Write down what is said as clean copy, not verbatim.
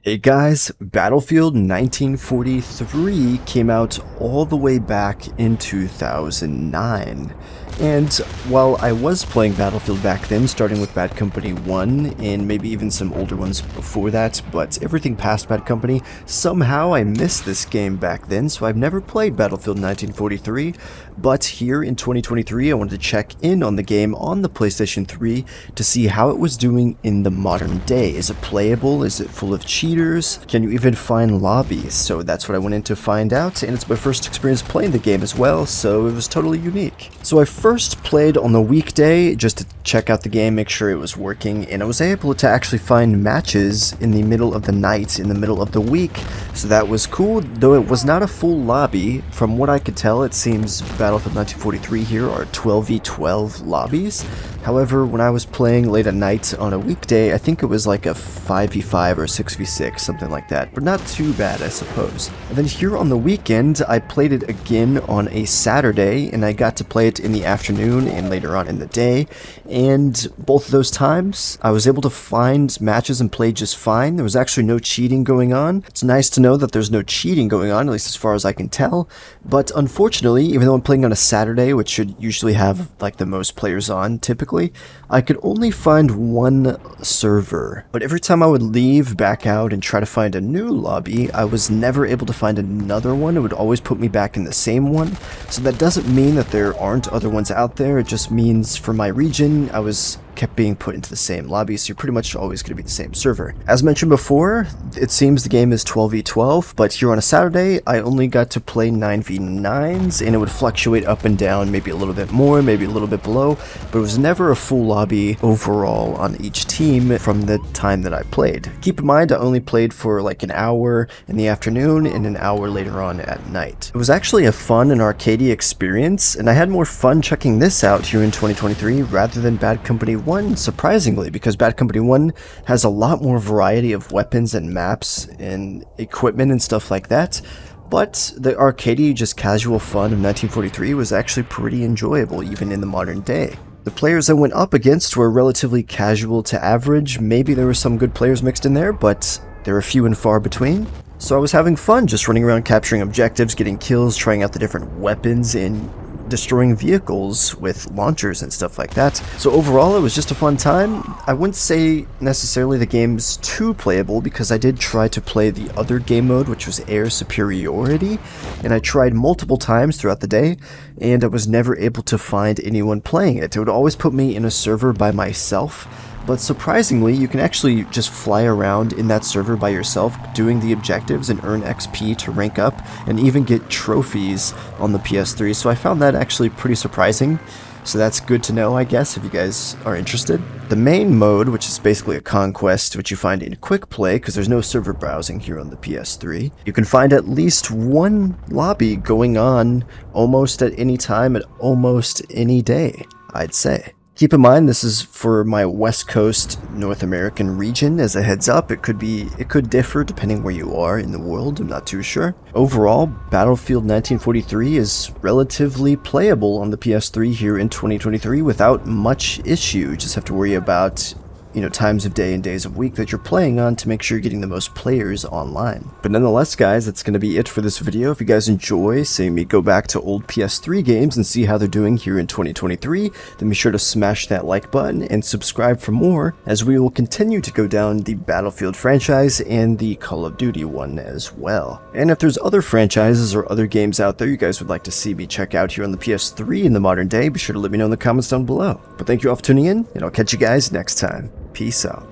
Hey guys, Battlefield 1943 came out all the way back in 2009. And while I was playing Battlefield back then, starting with Bad Company 1 and maybe even some older ones before that, but everything past Bad Company, somehow I missed this game back then, so I've never played Battlefield 1943. But here in 2023, I wanted to check in on the game on the PlayStation 3 to see how it was doing in the modern day. Is it playable? Is it full of cheaters? Can you even find lobbies? So that's what I went in to find out, and it's my first experience playing the game as well, so it was totally unique. So I first played on the weekday just to check out the game, make sure it was working, and I was able to actually find matches in the middle of the night, in the middle of the week, so that was cool, though it was not a full lobby. From what I could tell, it seems Battlefield 1943 here are 12v12 lobbies. However, when I was playing late at night on a weekday, I think it was like a 5v5 or 6v6, something like that, but not too bad, I suppose. And then here on the weekend, I played it again on a Saturday, and I got to play it in the afternoon and later on in the day, and both of those times, I was able to find matches and play just fine. There was actually no cheating going on. It's nice to know that there's no cheating going on, at least as far as I can tell, but unfortunately, even though I'm playing on a Saturday, which should usually have like the most players on typically, I could only find one server. But every time I would leave, back out, and try to find a new lobby, I was never able to find another one. It would always put me back in the same one. So that doesn't mean that there aren't other ones out there. It just means for my region, I was kept being put into the same lobby, so you're pretty much always going to be the same server. As mentioned before, it seems the game is 12v12, but here on a Saturday, I only got to play 9v9s, and it would fluctuate up and down, maybe a little bit more, maybe a little bit below, but it was never a full lobby overall on each team from the time that I played. Keep in mind, I only played for like an hour in the afternoon and an hour later on at night. It was actually a fun and arcadey experience, and I had more fun checking this out here in 2023 rather than Bad Company 1, surprisingly, because Bad Company 1 has a lot more variety of weapons and maps and equipment and stuff like that, but the arcadey, just casual fun of 1943 was actually pretty enjoyable even in the modern day. The players I went up against were relatively casual to average. Maybe there were some good players mixed in there, but they were few and far between. So I was having fun just running around capturing objectives, getting kills, trying out the different weapons, and destroying vehicles with launchers and stuff like that. So overall, it was just a fun time. I wouldn't say necessarily the game's too playable, because I did try to play the other game mode, which was Air Superiority, and I tried multiple times throughout the day, and I was never able to find anyone playing it. It would always put me in a server by myself. But surprisingly, you can actually just fly around in that server by yourself doing the objectives and earn XP to rank up and even get trophies on the PS3, so I found that actually pretty surprising. So that's good to know, I guess, if you guys are interested. The main mode, which is basically a conquest, which you find in quick play because there's no server browsing here on the PS3, you can find at least one lobby going on almost at any time at almost any day, I'd say. Keep in mind, this is for my West Coast North American region. As a heads up, it could differ depending where you are in the world, I'm not too sure. Overall, Battlefield 1943 is relatively playable on the PS3 here in 2023 without much issue. You just have to worry about times of day and days of week that you're playing on to make sure you're getting the most players online. But nonetheless, guys, that's going to be it for this video. If you guys enjoy seeing me go back to old PS3 games and see how they're doing here in 2023, then be sure to smash that like button and subscribe for more, as we will continue to go down the Battlefield franchise and the Call of Duty one as well. And if there's other franchises or other games out there you guys would like to see me check out here on the PS3 in the modern day, be sure to let me know in the comments down below. But thank you all for tuning in, and I'll catch you guys next time. Peace out.